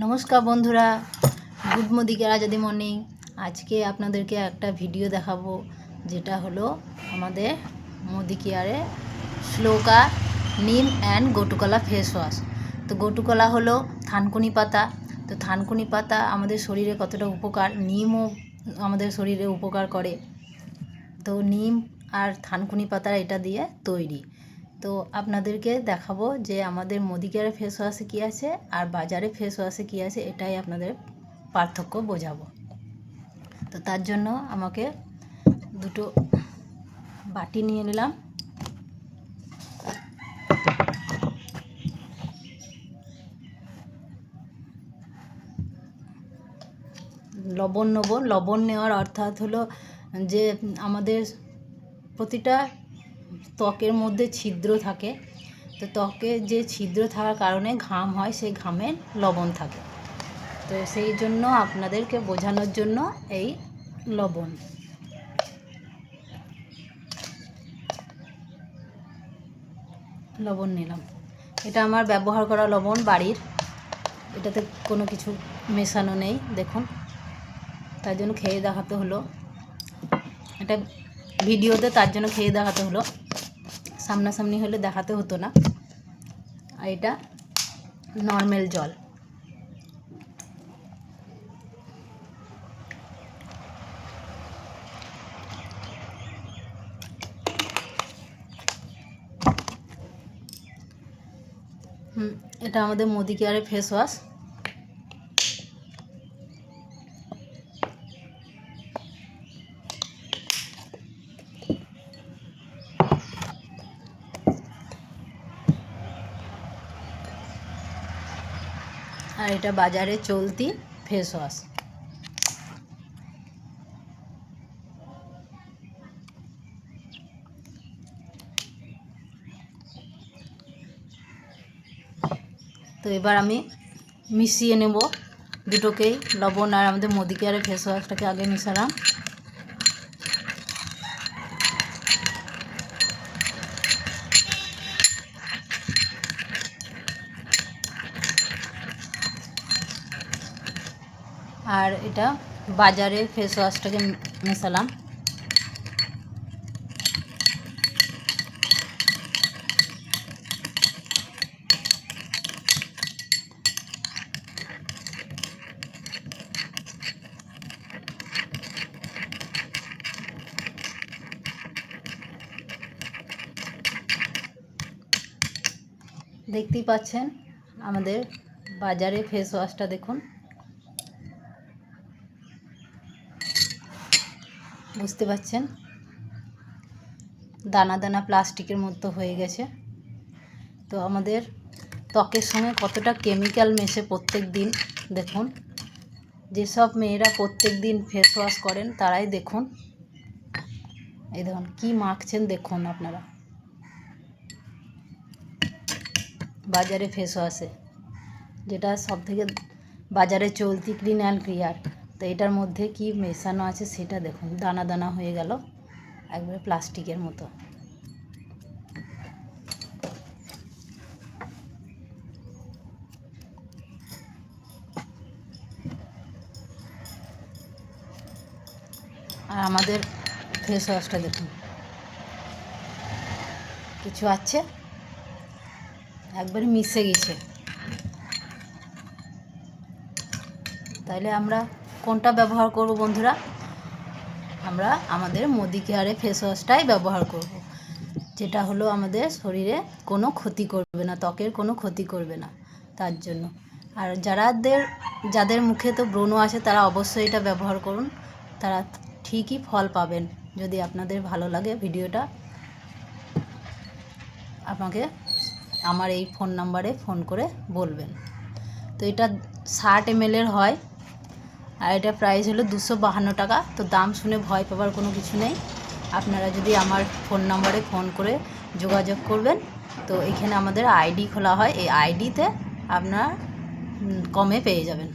নমস্কার বন্ধুরা, good morning morning. আজকে আপনাদেরকে একটা ভিডিও দেখাবো, যেটা হলো আমাদের মোদি কেয়ারে শ্লোকা নিম অ্যান্ড গটুকলা ফেস ওয়াশ। তো গটুকলা হলো থানকুনি পাতা। তো থানকুনি পাতা আমাদের শরীরে কতটা উপকার, নিমও আমাদের শরীরে উপকার করে। তো নিম আর থানকুনি পাতা এটা দিয়ে তৈরি। তো আপনাদেরকে দেখাবো যে আমাদের মোদি কেয়ারে ফেস ওয়াশে কী আছে আর বাজারে ফেস ওয়াশে কী আছে, এটাই আপনাদের পার্থক্য বোঝাবো। তো তার জন্য আমাকে দুটো বাটি নিয়ে নিলাম। লবণ নেব। লবণ নেওয়ার অর্থাৎ হলো যে আমাদের প্রতিটা ত্বকের মধ্যে ছিদ্র থাকে। তো ত্বকে যে ছিদ্র থাকার কারণে ঘাম হয়, সেই ঘামে লবণ থাকে। তো সেই জন্য আপনাদেরকে বোঝানোর জন্য এই লবণ। লবণ নিলাম। এটা আমার ব্যবহার করা লবণ বাড়ির, এটাতে কোনো কিছু মেশানো নেই দেখুন। তার জন্য খেয়ে দেখাতে হলো, এটা ভিডিওতে তার জন্য খেয়ে দেখাতে হলো, সামনাসামনি হলে দেখাতে হতো না। আর এটা নর্মাল জল। এটা আমাদের মোদি কেয়ারের ফেস ওয়াশ। আর এটা বাজারে চলতি ফেস ওয়াশ। তো এবার আমি মিশিয়ে নেব দুটোকেই, লবণ আর আমাদের মোদি কেয়ারের ফেস ওয়াশটাকে আগে মিশালাম। আর এটা বাজারের ফেস ওয়াশটাকে মেশালাম। দেখতেই পাচ্ছেন আমাদের বাজারে ফেস ওয়াশটা, দেখুন বুঝতে পাচ্ছেন দানা দানা প্লাস্টিকের মতো হয়ে গেছে। তো আমাদের ত্বকের সঙ্গে কতটা কেমিক্যাল মেশে প্রত্যেক দিন দেখুন। যেসব মেয়েরা প্রত্যেক দিন ফেস ওয়াশ করেন তারাই দেখুন, এই দেখুন কী মাখছেন দেখুন আপনারা বাজারে ফেস ওয়াশে, যেটা সব থেকে বাজারে চলতি ক্লিন অ্যান্ড ক্লিয়ার। তো এটার মধ্যে কি মেশানো আছে সেটা দেখুন, দানা দানা হয়ে গেল একবারে প্লাস্টিকের মতো। আর আমাদের ফেস ওয়াশটা দেখুন, কিছু আছে একবারে মিশে গেছে। তাইলে আমরা কোনটা ব্যবহার করব বন্ধুরা? আমরা আমাদের মোদি কেয়ারে ফেস ওয়াশটাই ব্যবহার করব, যেটা হলো আমাদের শরীরে কোনো ক্ষতি করবে না, ত্বকের কোনো ক্ষতি করবে না তার জন্য। আর যাদের মুখে তো ব্রণ আছে তারা অবশ্যই এটা ব্যবহার করুন, তারা ঠিকই ফল পাবেন। যদি আপনাদের ভালো লাগে ভিডিওটা, আমাকে আমার এই ফোন নাম্বারে ফোন করে বলবেন। তো এটা 60 ml হয়, আর এটা প্রাইস হলো 252 টাকা। তো দাম শুনে ভয় পাবার কোনো কিছু নেই। আপনারা যদি আমার ফোন নাম্বারে ফোন করে যোগাযোগ করবেন, তো এখানে আমাদের আইডি খোলা হয়, এই আইডিতে আপনারা কমে পেয়ে যাবেন।